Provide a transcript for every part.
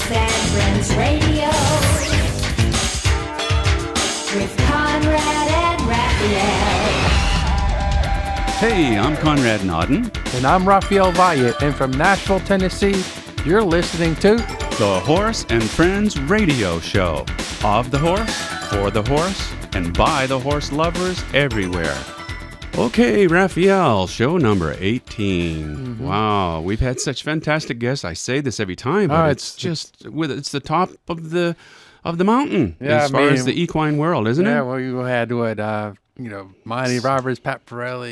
Horse and Friends Radio with Conrad and Raphael. Hey, I'm Conrad Nodden. And I'm Raphael Valle, and from Nashville, Tennessee, you're listening to The Horse and Friends Radio Show. Of the horse, for the horse, and by the horse lovers everywhere. Okay, Raphael, show number 18. Mm-hmm. Wow, we've had such fantastic guests. I say this every time, but it's the top of the mountain as far as the equine world, isn't it? Yeah, well, you had Monty Roberts, Pat Pirelli,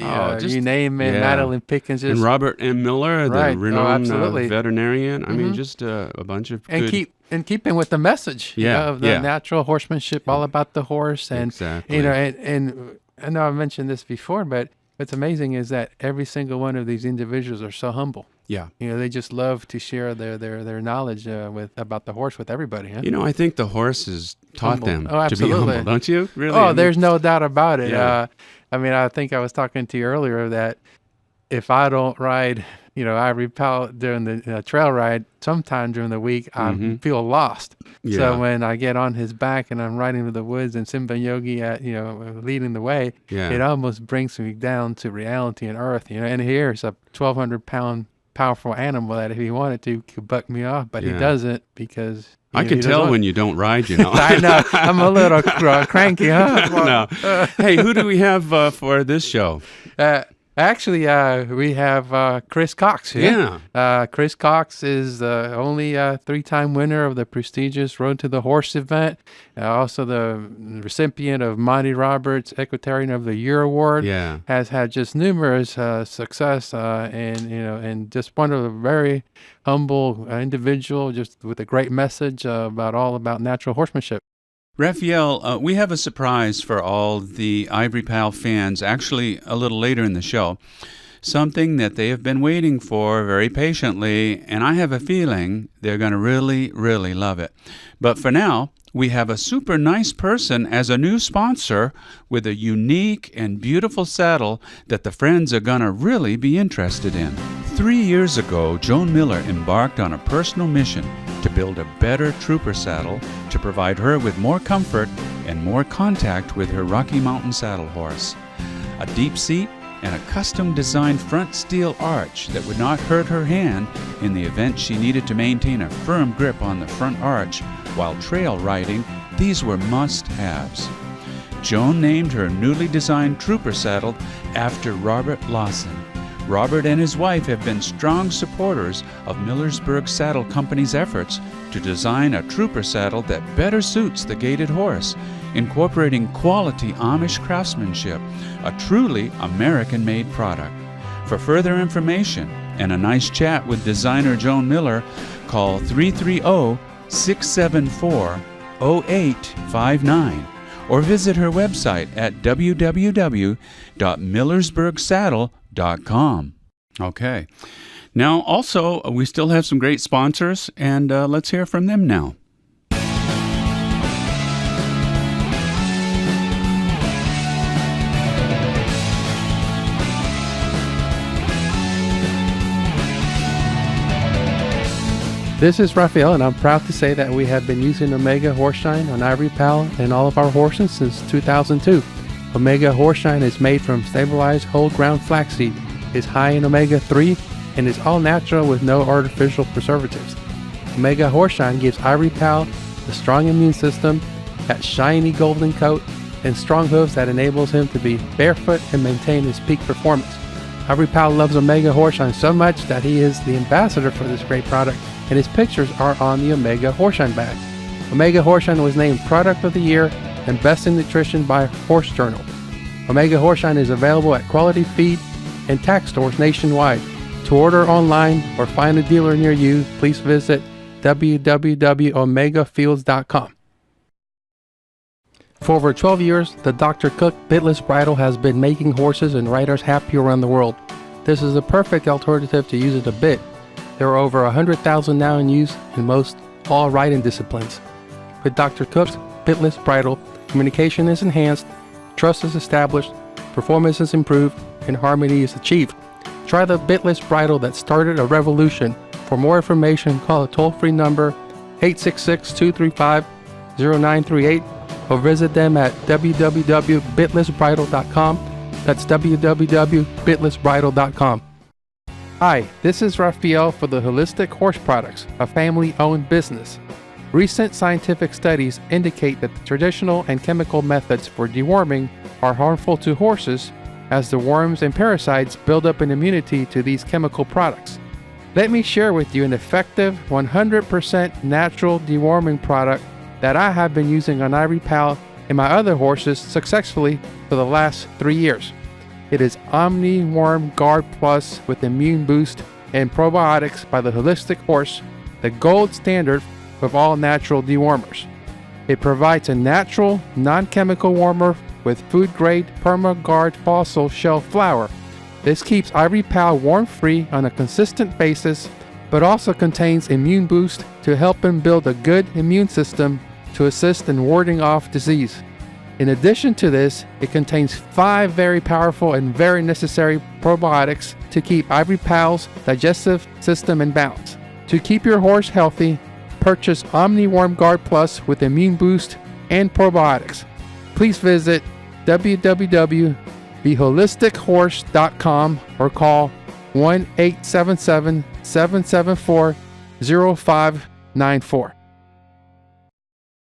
you name it, Madeline Pickens. And Robert M. Miller, right. the renowned veterinarian. I mean, just a bunch of good... And keeping with the message of the natural horsemanship, all about the horse. And, exactly. And I know I've mentioned this before, but what's amazing is that every single one of these individuals are so humble. Yeah. They just love to share their knowledge about the horse with everybody. Huh? I think the horse has taught them to be humble, don't you? Really? Oh, there's no doubt about it. Yeah. I think I was talking to you earlier that if I don't ride, Ivory Pal during the trail ride, sometime during the week, I feel lost. Yeah. So when I get on his back and I'm riding to the woods and Simba Yogi leading the way, it almost brings me down to reality and earth. And here's a 1,200-pound powerful animal that if he wanted to could buck me off, but he doesn't because... I can tell when you don't ride, I know. I'm a little cranky, huh? No. Hey, who do we have for this show? Actually, we have Chris Cox here. Yeah. Chris Cox is the only three-time winner of the prestigious Road to the Horse event. Also the recipient of Monty Roberts Equestrian of the Year Award. Yeah. Has had just numerous success and just one of a very humble individual, just with a great message about natural horsemanship. Raphael, we have a surprise for all the Ivory Pal fans, actually a little later in the show. Something that they have been waiting for very patiently, and I have a feeling they're going to really, really love it. But for now, we have a super nice person as a new sponsor with a unique and beautiful saddle that the friends are going to really be interested in. 3 years ago, Joan Miller embarked on a personal mission to build a better trooper saddle to provide her with more comfort and more contact with her Rocky Mountain saddle horse. A deep seat and a custom-designed front steel arch that would not hurt her hand in the event she needed to maintain a firm grip on the front arch while trail riding. These were must-haves. Joan named her newly designed trooper saddle after Robert Lawson. Robert and his wife have been strong supporters of Millersburg Saddle Company's efforts to design a trooper saddle that better suits the gaited horse, incorporating quality Amish craftsmanship, a truly American-made product. For further information and a nice chat with designer Joan Miller, call 330-674-0859 or visit her website at www.millersburgsaddle.com. Okay. Now, also, we still have some great sponsors, and let's hear from them now. This is Raphael, and I'm proud to say that we have been using Omega Horseshine on Ivory Pal and all of our horses since 2002. Omega Horseshine is made from stabilized whole ground flaxseed, is high in omega-3, and is all natural with no artificial preservatives. Omega Horseshine gives Ivory Pal a strong immune system, that shiny golden coat, and strong hooves that enables him to be barefoot and maintain his peak performance. Ivory Pal loves Omega Horseshine so much that he is the ambassador for this great product, and his pictures are on the Omega Horseshine bag. Omega Horseshine was named Product of the Year and Best in Nutrition by Horse Journal. Omega Horseshine is available at quality feed and tack stores nationwide. To order online or find a dealer near you, please visit www.omegafields.com. For over 12 years, the Dr. Cook bitless bridle has been making horses and riders happy around the world. This is a perfect alternative to using a bit. There are over 100,000 now in use in most all riding disciplines. With Dr. Cook's bitless bridle, communication is enhanced, trust is established, performance is improved, and harmony is achieved. Try the bitless bridle that started a revolution. For more information, call a toll-free number 866-235-0938 or visit them at www.bitlessbridal.com. That's www.bitlessbridal.com. Hi, this is Raphael for the Holistic Horse Products, a family-owned business. Recent scientific studies indicate that the traditional and chemical methods for deworming are harmful to horses as the worms and parasites build up an immunity to these chemical products. Let me share with you an effective 100% natural deworming product that I have been using on Ivory Pal and my other horses successfully for the last 3 years. It is Omni Worm Guard Plus with Immune Boost and Probiotics by the Holistic Horse, the gold standard of all natural dewormers. It provides a natural, non-chemical warmer with food-grade PermaGuard fossil shell flour. This keeps Ivory Pal worm-free on a consistent basis, but also contains Immune Boost to help him build a good immune system to assist in warding off disease. In addition to this, it contains 5 very powerful and very necessary probiotics to keep Ivory Pal's digestive system in balance. To keep your horse healthy, purchase Omni Worm Guard Plus with Immune Boost and probiotics. Please visit www.theholistichorse.com or call 1-877-774-0594.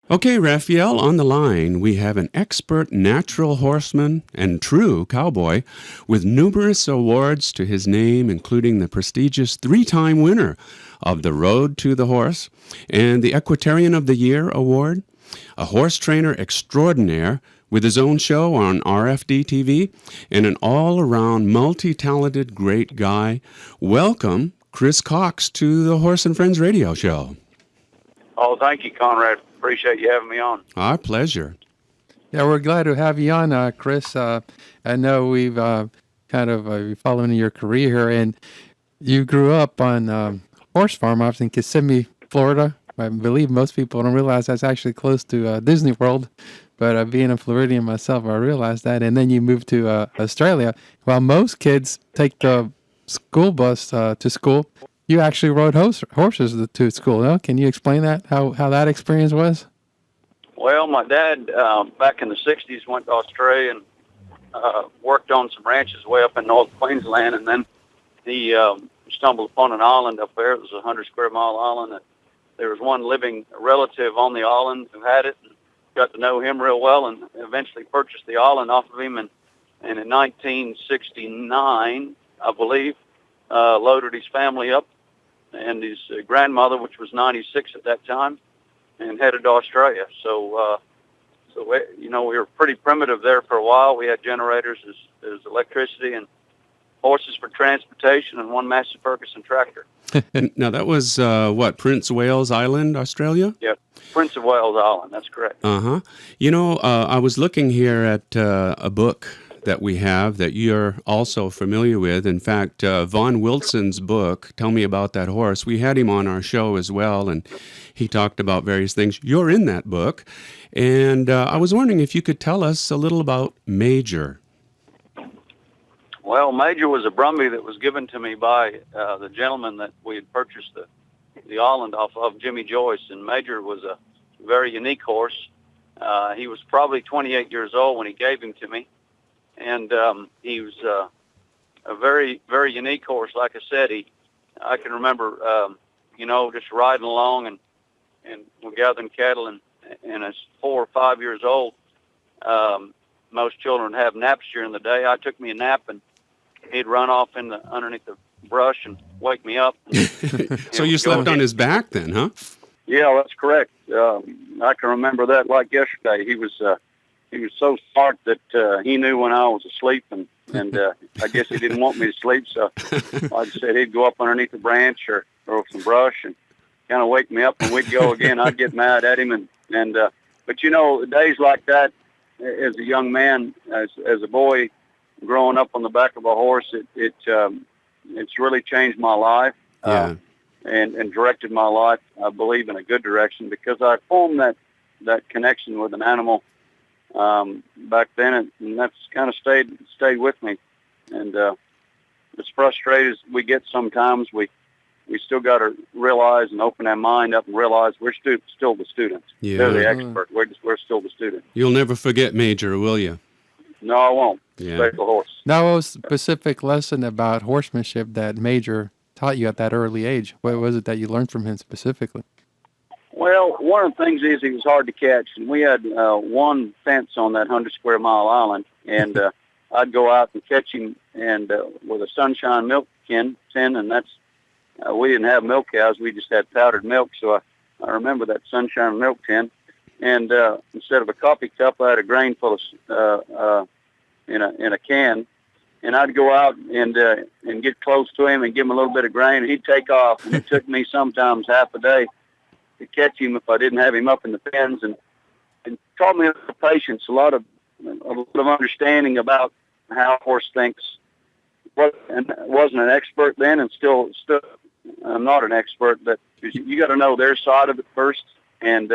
Okay, Raphael, on the line, we have an expert natural horseman and true cowboy with numerous awards to his name, including the prestigious 3-time winner of the Road to the Horse and the Equestrian of the Year award, a horse trainer extraordinaire with his own show on RFD TV, and an all-around multi-talented great guy. Welcome, Chris Cox, to the Horse and Friends radio show. Oh, thank you, Conrad. Appreciate you having me on. Our pleasure. Yeah, we're glad to have you on, Chris. I know we've following your career here, and you grew up on horse farm ops in Kissimmee, Florida. I believe most people don't realize that's actually close to Disney World, but being a Floridian myself, I realized that. And then you moved to Australia. While most kids take the school bus to school, you actually rode horses to school. Huh? Can you explain that, how that experience was? Well, my dad, back in the 60s, went to Australia and worked on some ranches way up in North Queensland, and then he stumbled upon an island up there. It was a 100-square-mile island, and there was one living relative on the island who had it, and got to know him real well, and eventually purchased the island off of him, and in 1969, I believe, loaded his family up and his grandmother, which was 96 at that time, and headed to Australia. So we were pretty primitive there for a while. We had generators as electricity and horses for transportation and one Massey Ferguson tractor. Now, that was, Prince of Wales Island, Australia? Yeah, Prince of Wales Island, that's correct. Uh-huh. I was looking here at a book that we have that you're also familiar with. In fact, Vaughn Wilson's book, Tell Me About That Horse, we had him on our show as well, and he talked about various things. You're in that book, and I was wondering if you could tell us a little about Major. Well, Major was a Brumby that was given to me by the gentleman that we had purchased the island off of, Jimmy Joyce, and Major was a very unique horse. He was probably 28 years old when he gave him to me. And he was a very, very unique horse. Like I said, I can remember, just riding along and we're gathering cattle, and as 4 or 5 years old, most children have naps during the day. I took me a nap, and he'd run off underneath the brush and wake me up. So you slept on his back then, huh? Yeah, that's correct. I can remember that like yesterday. He was so smart that he knew when I was asleep, and I guess he didn't want me to sleep, so like I said, he'd go up underneath the branch or some brush and kind of wake me up, and we'd go again. I'd get mad at him, but days like that, as a young man, as a boy, growing up on the back of a horse, it's really changed my life. Yeah. And directed my life, I believe, in a good direction, because I formed that connection with an animal back then, and that's kind of stayed with me. And as frustrated as we get sometimes, we we still got to realize and open our mind up and realize we're still the students. Yeah. They're the expert. We're still the student. You'll never forget Major, will you? No, I won't. Yeah. Special horse. Now, what was the specific lesson about horsemanship that Major taught you at that early age? What was it that you learned from him specifically? Well, one of the things is he was hard to catch, and we had one fence on that 100-square-mile island, and I'd go out and catch him and with a Sunshine milk tin, and that's we didn't have milk cows, we just had powdered milk, so I remember that Sunshine milk tin, and instead of a coffee cup, I had a grain full of in a can, and I'd go out and get close to him and give him a little bit of grain, and he'd take off, and it took me sometimes half a day to catch him if I didn't have him up in the pens, and taught me patience, a lot of understanding about how a horse thinks. And wasn't an expert then, and still I'm not an expert, but you got to know their side of it first. And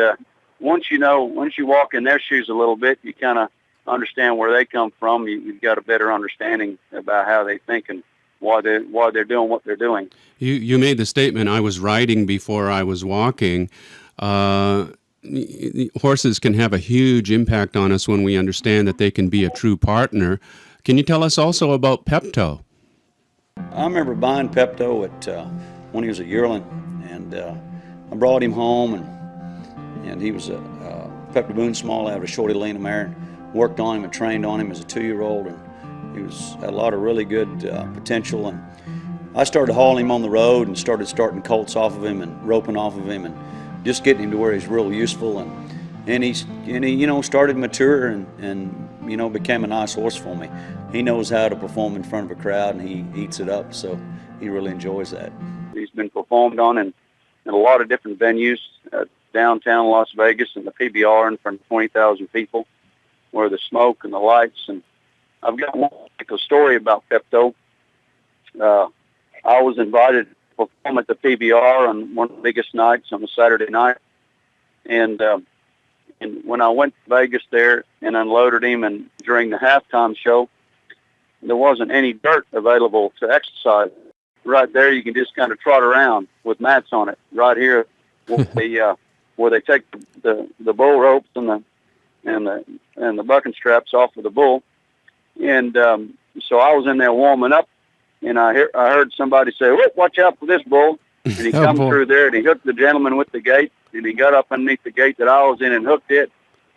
once you walk in their shoes a little bit, you kind of understand where they come from. You've got a better understanding about how they think and why they're doing what they're doing. You made the statement, I was riding before I was walking. Horses can have a huge impact on us when we understand that they can be a true partner. Can you tell us also about Pepto? I remember buying Pepto when he was a yearling, and I brought him home, and he was a Pepto Boone small out of a Shorty Lena mare. Worked on him and trained on him as a 2-year-old, and he had a lot of really good potential. And I started hauling him on the road and starting colts off of him and roping off of him and just getting him to where he's real useful. And he started mature and became a nice horse for me. He knows how to perform in front of a crowd, and he eats it up, so he really enjoys that. He's been performed on in a lot of different venues, downtown Las Vegas and the PBR in front of 20,000 people, where the smoke and the lights. And I've got one particular story about Pepto. I was invited to perform at the PBR on one of the biggest nights on a Saturday night. And when I went to Vegas there and unloaded him, and during the halftime show, there wasn't any dirt available to exercise. Right there, you can just kind of trot around with mats on it. Right here, where they take the bull ropes and the bucking straps off of the bull, and so I was in there warming up, and I heard somebody say, "Watch out for this bull!" And he come through there, and he hooked the gentleman with the gate, and he got up underneath the gate that I was in and hooked it,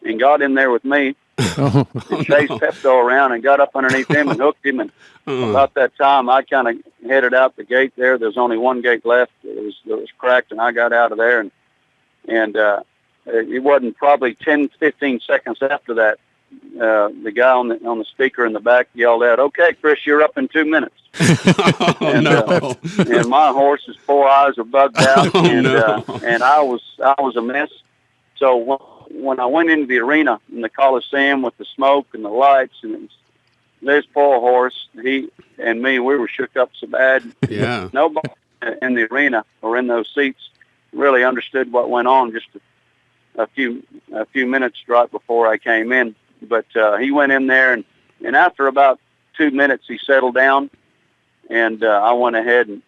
and got in there with me, and chased Pepto around and got up underneath him and hooked him. And about that time, I kind of headed out the gate there. There's only one gate left. It was cracked, and I got out of there, and it wasn't probably 10, 15 seconds after that, the guy on the speaker in the back yelled out, "Okay, Chris, you're up in 2 minutes." And my horse's 4 eyes were bugged out, and I was a mess. So when I went into the arena in the Coliseum with the smoke and the lights, and this poor horse, he and me, we were shook up so bad. Yeah. Nobody in the arena or in those seats really understood what went on just a few minutes right before I came in. But he went in there, and after about 2 minutes, he settled down, and I went ahead and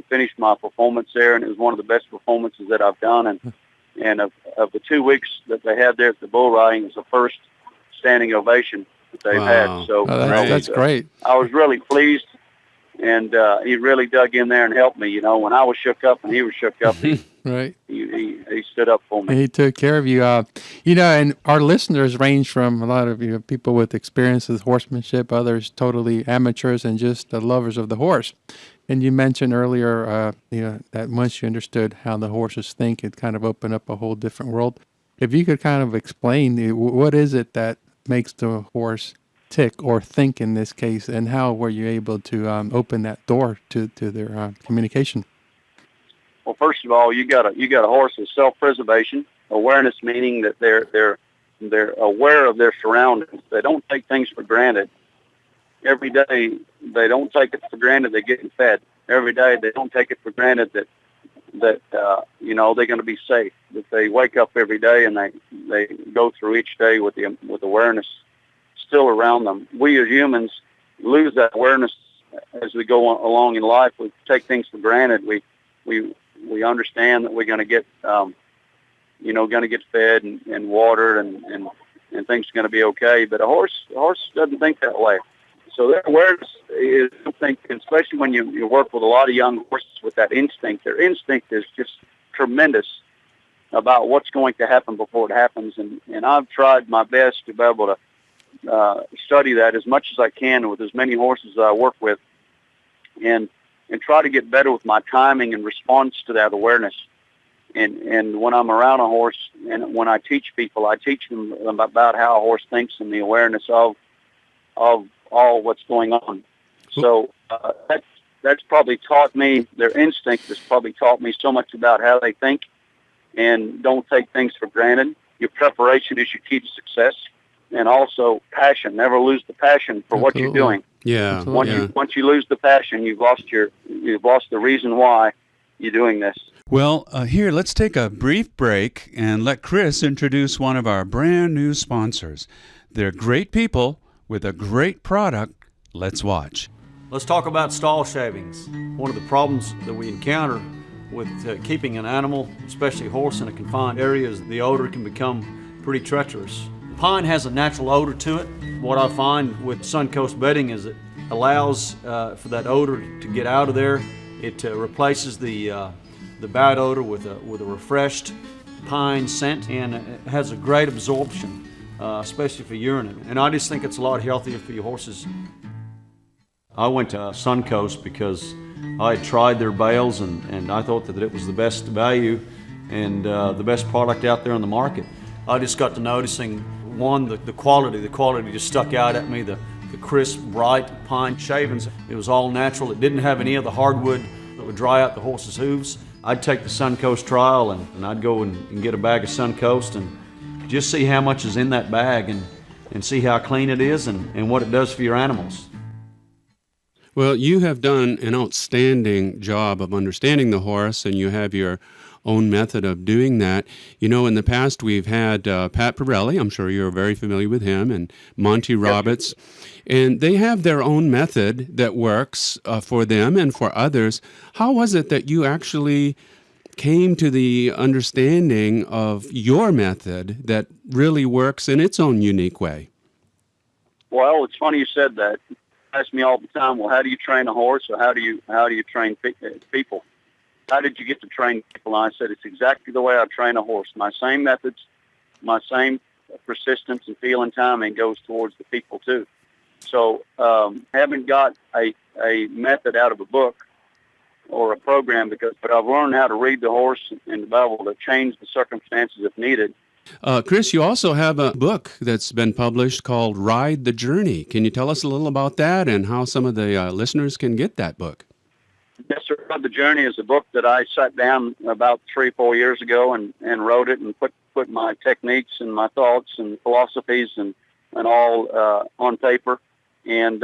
finished my performance there, and it was one of the best performances that I've done. And of the 2 weeks that they had there at the bull riding, it was the first standing ovation that they've had. So that's great. I was really pleased, and he really dug in there and helped me. When I was shook up and he was shook up, right. He stood up for me. He took care of you. And our listeners range from a lot of people with experience with horsemanship, others totally amateurs, and just the lovers of the horse. And you mentioned earlier, that once you understood how the horses think, it kind of opened up a whole different world. If you could kind of explain, what is it that makes the horse tick or think in this case, and how were you able to open that door to their communication? Well, first of all, you got a horse with self-preservation, awareness, meaning that they're aware of their surroundings. They don't take things for granted. Every day, they don't take it for granted they're getting fed. Every day, they don't take it for granted that they're going to be safe. That they wake up every day and they go through each day with awareness still around them. We as humans lose that awareness as we go along in life, we take things for granted. We understand that we're going to get, going to get fed and watered and things are going to be okay. But a horse doesn't think that way. So their awareness is something, especially when you work with a lot of young horses with that instinct. Their instinct is just tremendous about what's going to happen before it happens. And I've tried my best to be able to study that as much as I can with as many horses that I work with, and try to get better with my timing and response to that awareness. And when I'm around a horse and when I teach people, I teach them about how a horse thinks and the awareness of all what's going on. So that's probably taught me, their instinct has probably taught me so much about how they think, and don't take things for granted. Your preparation is your key to success, and also passion. Never lose the passion for what you're doing. Yeah. Once you lose the passion, you've lost the reason why you're doing this. Well, here, let's take a brief break and let Chris introduce one of our brand new sponsors. They're great people with a great product. Let's watch. Let's talk about stall shavings. One of the problems that we encounter with keeping an animal, especially a horse, in a confined area is the odor can become pretty treacherous. Pine has a natural odor to it. What I find with Suncoast bedding is it allows for that odor to get out of there. It replaces the bad odor with a refreshed pine scent, and it has a great absorption, especially for urine. And I just think it's a lot healthier for your horses. I went to Suncoast because I had tried their bales and I thought that it was the best value and the best product out there on the market. I just got to noticing, one, the quality just stuck out at me, the crisp, bright pine shavings. It was all natural. It didn't have any of the hardwood that would dry out the horse's hooves. I'd take the Suncoast trial and I'd go and get a bag of Suncoast and just see how much is in that bag and see how clean it is and what it does for your animals. Well, you have done an outstanding job of understanding the horse, and you have your own method of doing that. You know, in the past we've had Pat Pirelli, I'm sure you're very familiar with him, and Monty Roberts, and they have their own method that works for them and for others. How was it that you actually came to the understanding of your method that really works in its own unique way? Well, it's funny you said that. Ask me all the time, well, how do you train a horse, or how do you train people? How did you get to train people? And I said, it's exactly the way I train a horse. My same methods, my same persistence and feel and timing goes towards the people too. So haven't got a method out of a book or a program, but I've learned how to read the horse and be able to change the circumstances if needed. Chris, you also have a book that's been published called Ride the Journey. Can you tell us a little about that and how some of the listeners can get that book? Yes, sir. Ride the Journey is a book that I sat down about 3-4 years ago and wrote it and put my techniques and my thoughts and philosophies and all on paper. And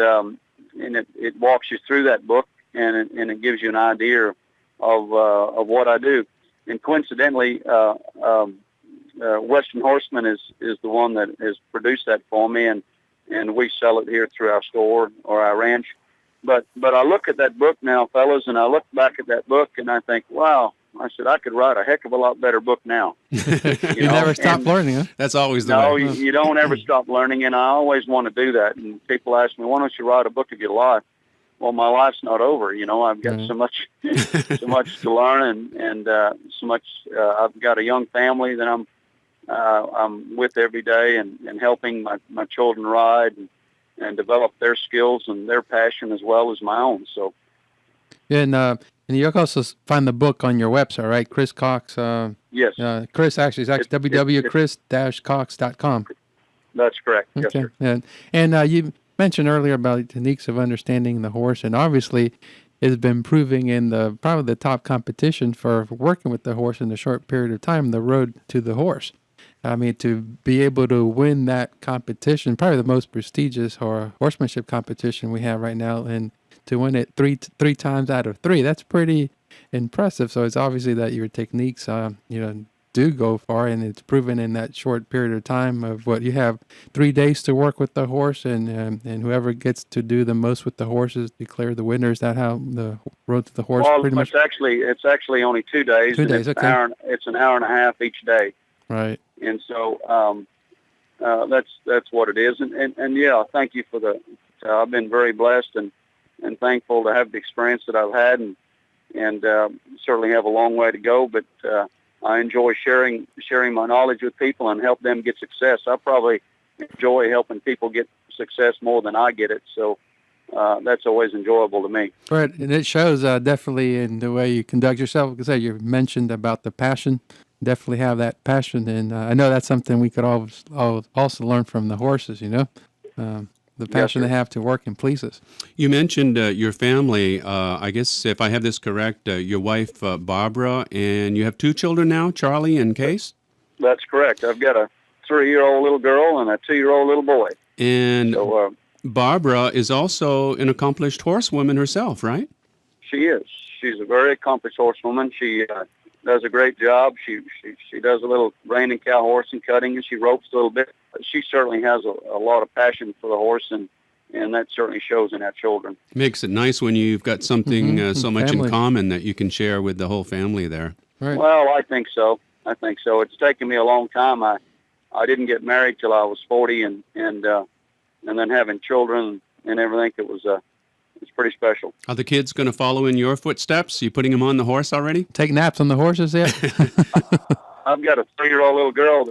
it walks you through that book and it gives you an idea of what I do. And coincidentally, Western Horseman is the one that has produced that for me, and we sell it here through our store or our ranch. But I look at that book now, fellas, and I look back at that book and I think, wow, I said, I could write a heck of a lot better book now. You never stop learning, huh? That's always the way. No, you don't ever stop learning, and I always want to do that. And people ask me, why don't you write a book of your life? Well, my life's not over. You know, I've got so much to learn, and so much. I've got a young family that I'm with every day, and helping my children ride and develop their skills and their passion as well as my own. So, and you can also find the book on your website, right? Chris Cox. Yes. Chris actually is www.chris-cox.com. That's correct. Okay. Yes, sir. And you mentioned earlier about techniques of understanding the horse, and obviously it's been proving in probably the top competition for working with the horse in a short period of time, the Road to the Horse. I mean, to be able to win that competition, probably the most prestigious or horsemanship competition we have right now, and to win it three times out of 3, that's pretty impressive. So it's obviously that your techniques, do do go far, and it's proven in that short period of time of what you have 3 days to work with the horse, and whoever gets to do the most with the horses declare the winner. Is that how the road to the horse Well, pretty much? it's actually only 2 days. 2 and days, it's okay. It's an hour and a half each day, Right. and so that's what it is. And yeah, thank you for the. I've been very blessed and thankful to have the experience that I've had, and certainly have a long way to go. But I enjoy sharing my knowledge with people and help them get success. I probably enjoy helping people get success more than I get it. So that's always enjoyable to me. Right, and it shows definitely in the way you conduct yourself. Like I said, you mentioned about the passion. Definitely have that passion, and I know that's something we could also learn from the horses. The passion they have to work and please us. You mentioned your family. I guess if I have this correct, your wife Barbara, and you have 2 children now, Charlie and Case. That's correct. I've got a 3-year-old little girl and a 2-year-old little boy. And So Barbara is also an accomplished horsewoman herself, right? she is. She's a very accomplished horsewoman. She does a great job. She does a little reining cow horse and cutting, and she ropes a little bit. She certainly has a lot of passion for the horse, and that certainly shows in our children. Makes it nice when you've got something so much in Family. common that you can share with the whole family there. Right. Well, I think so. It's taken me a long time. I didn't get married till I was 40, and then having children and everything, it's pretty special. Are the kids going to follow in your footsteps? You putting them on the horse already? Take naps on the horses yet? I've got a 3-year-old little girl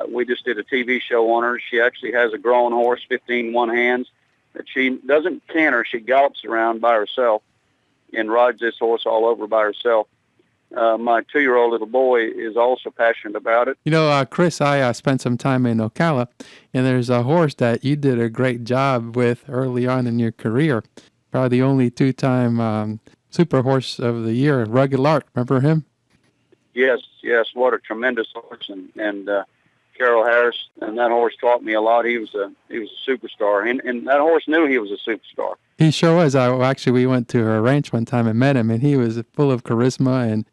we just did a TV show on her. She actually has a grown horse, 15 one-hands, that she doesn't canter. She gallops around by herself and rides this horse all over by herself. My 2-year-old little boy is also passionate about it. Chris, I spent some time in Ocala, and there's a horse that you did a great job with early on in your career. Probably the only 2-time Super Horse of the Year, Rugged Lark. Remember him? Yes, what a tremendous horse, and Carol Harris, and that horse taught me a lot. He was a superstar, and that horse knew he was a superstar. He sure was. Actually, we went to her ranch one time and met him, and he was full of charisma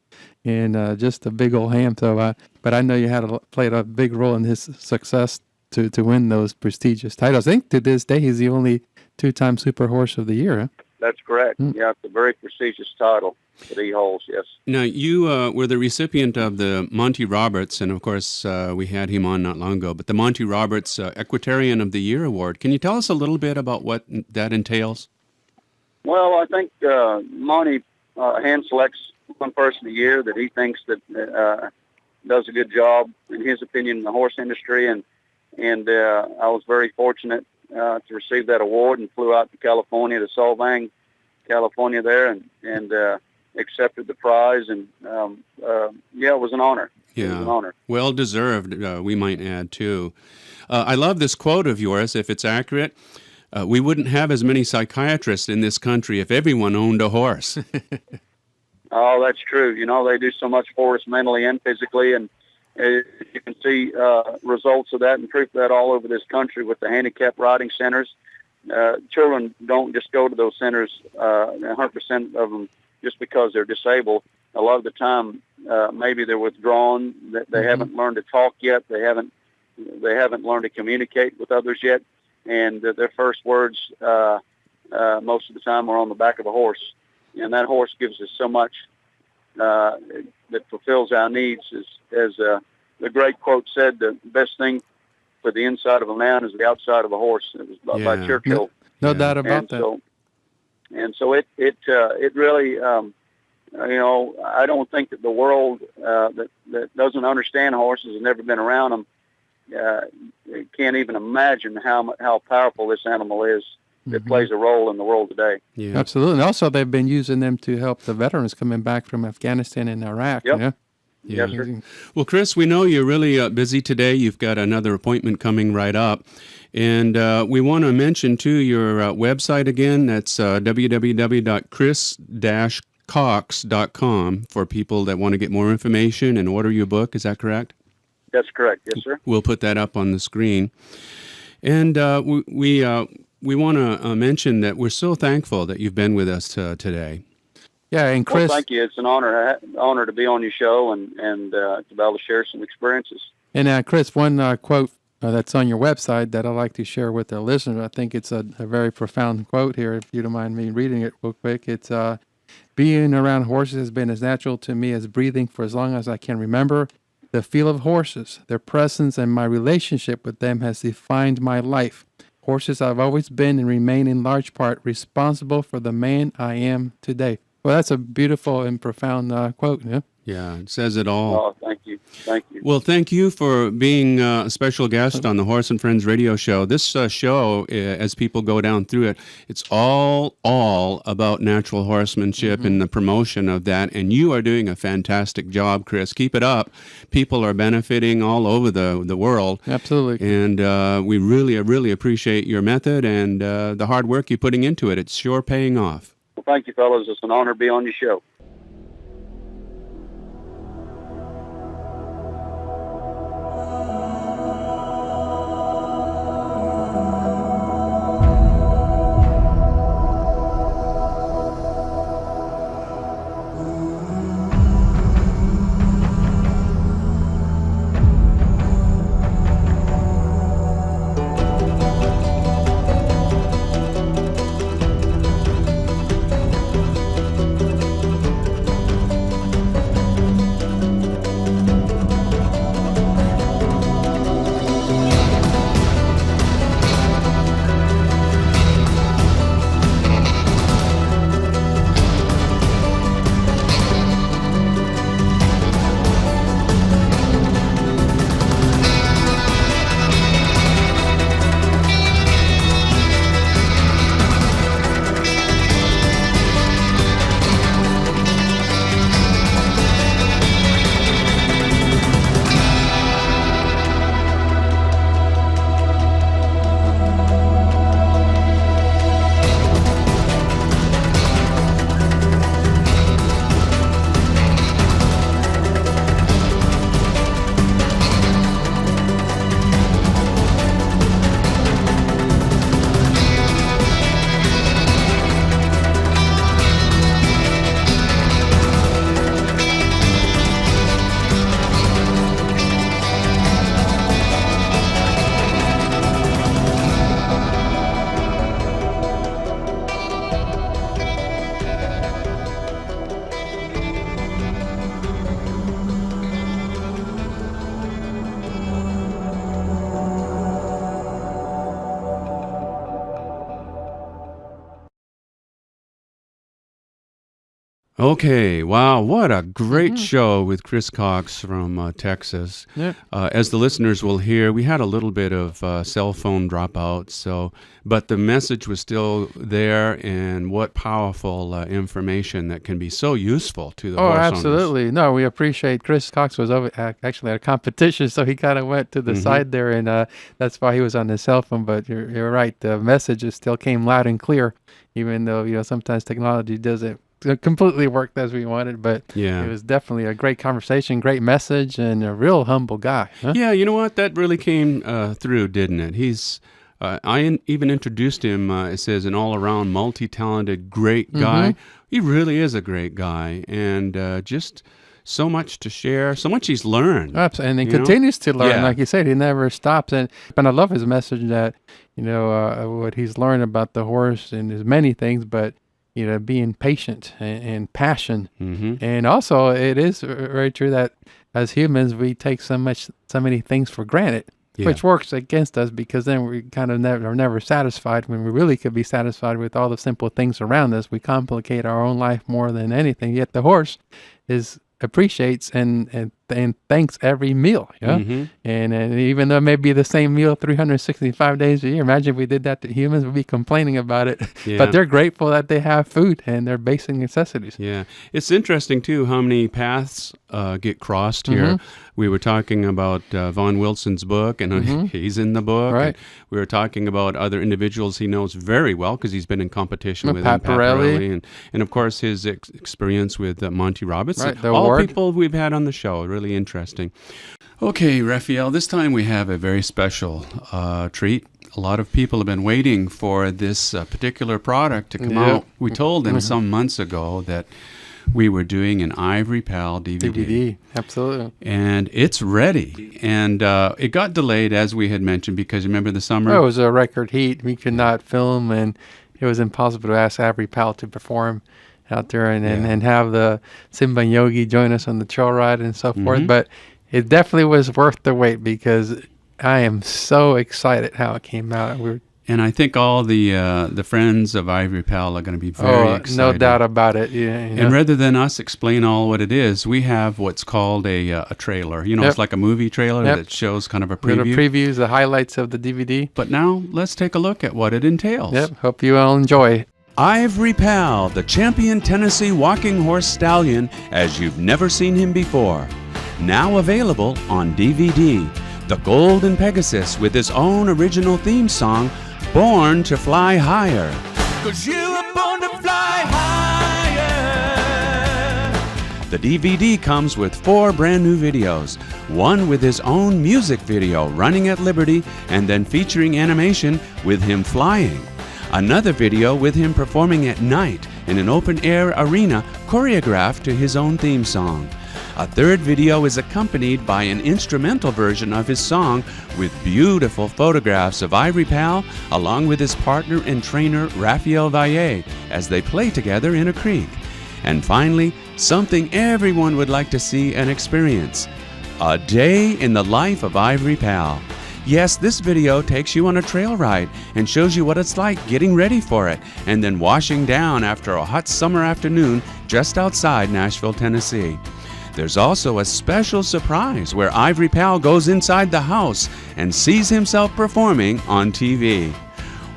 and just a big old ham. So, but I know you played a big role in his success to win those prestigious titles. I think to this day he's the only 2-time Super Horse of the Year. Huh? That's correct. Yeah, it's a very prestigious title that he holds, yes. Now, you were the recipient of the Monty Roberts, and of course we had him on not long ago, but the Monty Roberts Equestrian of the Year Award. Can you tell us a little bit about what that entails? Well, I think Monty hand selects one person a year that he thinks that does a good job, in his opinion, in the horse industry, and I was very fortunate to receive that award and flew out to California, to Solvang, California there, and accepted the prize, and it was an honor. Yeah, it was an honor. Well deserved, we might add too. I love this quote of yours, if it's accurate. We wouldn't have as many psychiatrists in this country if everyone owned a horse. Oh, that's true. They do so much for us mentally and physically, and you can see results of that and proof of that all over this country with the handicap riding centers. Children don't just go to those centers, 100% of them, just because they're disabled. A lot of the time, maybe they're withdrawn. They haven't learned to talk yet. They haven't learned to communicate with others yet. And their first words, most of the time, are on the back of a horse. And that horse gives us so much that fulfills our needs. As the great quote said, the best thing for the inside of a man is the outside of a horse. It was by Churchill. No doubt about And so it really, I don't think that the world that doesn't understand horses, has never been around them, can't even imagine how powerful this animal is that plays a role in the world today. Yeah. Absolutely. And also they've been using them to help the veterans coming back from Afghanistan and Iraq. Yep. Yeah. Yes, sir. Well, Chris, we know you're really busy today. You've got another appointment coming right up. And we want to mention, too, your website again. That's www.chris-cox.com for people that want to get more information and order your book. Is that correct? That's correct. Yes, sir. We'll put that up on the screen. And we want to mention that we're so thankful that you've been with us today. Yeah, and Well, Chris, thank you. It's an honor to be on your show and to be able to share some experiences. and Chris, one quote that's on your website that I'd like to share with the listener. I think it's a very profound quote here. If you don't mind me reading it real quick, it's being around horses has been as natural to me as breathing for as long as I can remember. The feel of horses, their presence, and my relationship with them has defined my life. Horses have always been and remain in large part responsible for the man I am today. Well, that's a beautiful and profound quote. Yeah? Yeah, it says it all. Oh, thank you. Thank you. Well, thank you for being a special guest on the Horse and Friends radio show. This show, as people go down through it, it's all about natural horsemanship and the promotion of that. And you are doing a fantastic job, Chris. Keep it up. People are benefiting all over the world. Absolutely. And we really appreciate your method and the hard work you're putting into it. It's sure paying off. Well, thank you, fellas. It's an honor to be on your show. Okay, wow, what a great show with Chris Cox from Texas. Yeah. As the listeners will hear, we had a little bit of cell phone dropout, but the message was still there, and what powerful information that can be so useful to the horse owners. Absolutely. No, we appreciate Chris Cox was actually at a competition, so he kind of went to the side there, and that's why he was on the cell phone. But you're right, the messages still came loud and clear, even though sometimes technology doesn't completely worked as we wanted, but it was definitely a great conversation, great message, and a real humble guy. Huh? Yeah, you know what? That really came through, didn't it? He's I even introduced him, it says, an all-around multi-talented great guy. He really is a great guy, and just so much to share, so much he's learned. Absolutely, and he continues to learn. Like you said, he never stops. And I love his message that, what he's learned about the horse, and there's many things, but being patient and passion. And also, it is very true that as humans, we take so many things for granted, which works against us, because then we kind of are never satisfied when we really could be satisfied with all the simple things around us. We complicate our own life more than anything. Yet the horse appreciates and thanks every meal. And even though it may be the same meal 365 days a year, imagine if we did that to humans, we'd be complaining about it. But they're grateful that they have food and their basic necessities. It's interesting too how many paths get crossed here. We were talking about Vaughn Wilson's book, and he's in the book. Right. And we were talking about other individuals he knows very well because he's been in competition with Pat Pirelli. and of course his experience with Monty Roberts. Right, all people we've had on the show. Really interesting. Okay, Raphael, this time we have a very special treat. A lot of people have been waiting for this particular product to come Yep. out. We told them some months ago that we were doing an Ivory Pal DVD, absolutely. and it's ready. And it got delayed, as we had mentioned, because remember the summer? Well, it was a record heat. We could not film, and it was impossible to ask Ivory Pal to perform out there and have the Simba and Yogi join us on the trail ride and so forth. But it definitely was worth the wait because I am so excited how it came out. And I think all the friends of Ivory Pal are going to be very excited. No doubt about it. Yeah, And rather than us explain all what it is, we have what's called a trailer. You know, Yep. it's like a movie trailer Yep. that shows kind of a little preview. previews, the highlights of the DVD. But now let's take a look at what it entails. Yep, hope you all enjoy. Ivory Pal, the champion Tennessee walking horse stallion as you've never seen him before. Now available on DVD. The Golden Pegasus with his own original theme song, Born to Fly Higher. 'Cause you were born to fly higher. The DVD comes with 4 brand new videos. One with his own music video, Running at Liberty, and then featuring animation with him flying. Another video with him performing at night in an open-air arena choreographed to his own theme song. A third video is accompanied by an instrumental version of his song with beautiful photographs of Ivory Pal along with his partner and trainer Raphael Valle as they play together in a creek. And finally, something everyone would like to see and experience: a day in the life of Ivory Pal. Yes, this video takes you on a trail ride and shows you what it's like getting ready for it and then washing down after a hot summer afternoon just outside Nashville, Tennessee. There's also a special surprise where Ivory Pal goes inside the house and sees himself performing on TV.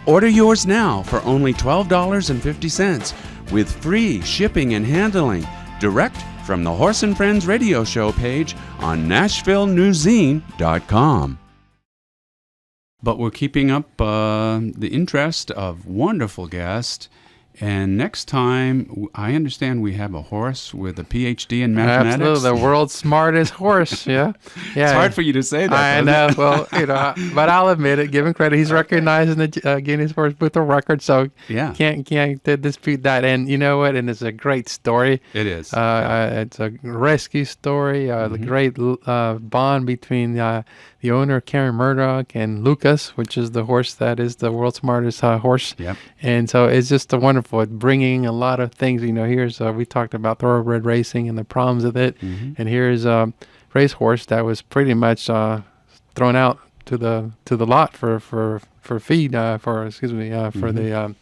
Order yours now for only $12.50 with free shipping and handling direct from the Horse and Friends radio show page on NashvilleNewZine.com. But we're keeping up the interest of wonderful guests. And next time, I understand we have a horse with a PhD in mathematics. Absolutely, the world's smartest horse. Yeah, yeah. It's hard for you to say that. I know. Well, but I'll admit it. Give him credit. He's recognized in the Guinness Book of Records, so Yeah. can't dispute that. And you know what? And it's a great story. It is. It's a rescue story. The great bond between the owner, Karen Murdoch, and Lucas, which is the horse that is the world's smartest horse. Yep. And so it's just a wonderful. It's bringing a lot of things. You know, here's we talked about thoroughbred racing and the problems with it, and here's a racehorse that was pretty much thrown out to the lot for feed for the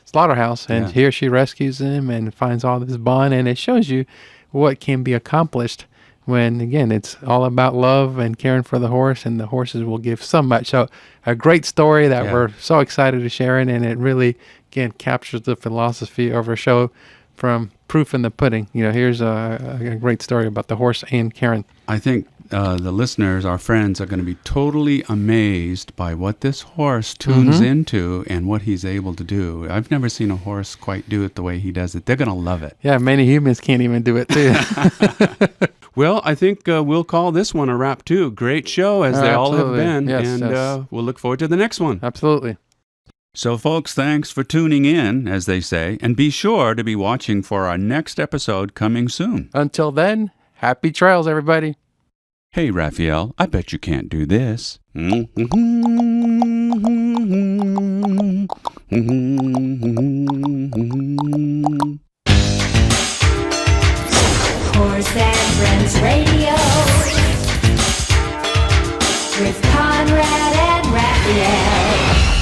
slaughterhouse, and Yeah. here she rescues him and finds all this bond, and it shows you what can be accomplished when, again, it's all about love and caring for the horse, and the horses will give so much. So a great story that Yeah. we're so excited to share it, and it really, again, captures the philosophy of our show from proof in the pudding. You know, here's a great story about the horse and Karen. I think the listeners, our friends, are going to be totally amazed by what this horse tunes into and what he's able to do. I've never seen a horse quite do it the way he does it. They're going to love it. Yeah, many humans can't even do it, too. Well, I think we'll call this one a wrap, too. Great show, as they all have Absolutely. been. Yes, and yes. we'll look forward to the next one. Absolutely. So, folks, thanks for tuning in, as they say. And be sure to be watching for our next episode coming soon. Until then, happy trails, everybody. Hey, Raphael, I bet you can't do this. Horse and Friends Radio with Conrad and Raphael.